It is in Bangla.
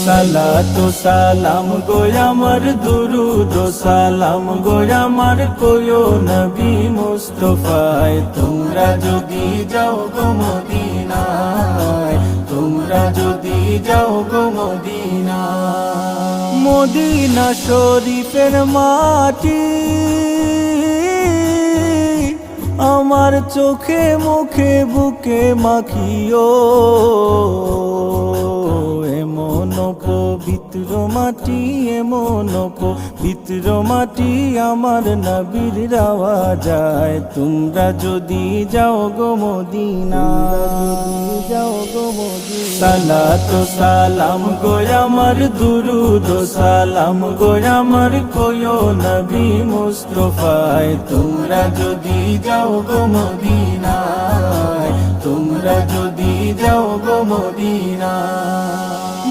সালাতু সালাম গো আমার দুরুদ ও সালাম গো আমার কোয়ো নবী মুস্তাফায় তোমরা যদি যাও গো মদিনায় তোমরা যদি যাও গো মদিনায় মদিনা শরীফের মাটি আমার চোখে মুখে বুকে মাখিও এমন পবিত্র মাটি এমন পবিত্র মাটি আমার নবীর রাওয়া যায় তোমরা যদি যাও গো মদিনায় যাও গো মদিনায় সালাতু সালাম গো আমার দুরুদ ও সালাম গো আমার কোয়ো নবী মুস্তাফায় তোমরা যদি যাও গো মদিনায় তোমরা যদি যাও গো মদিনায়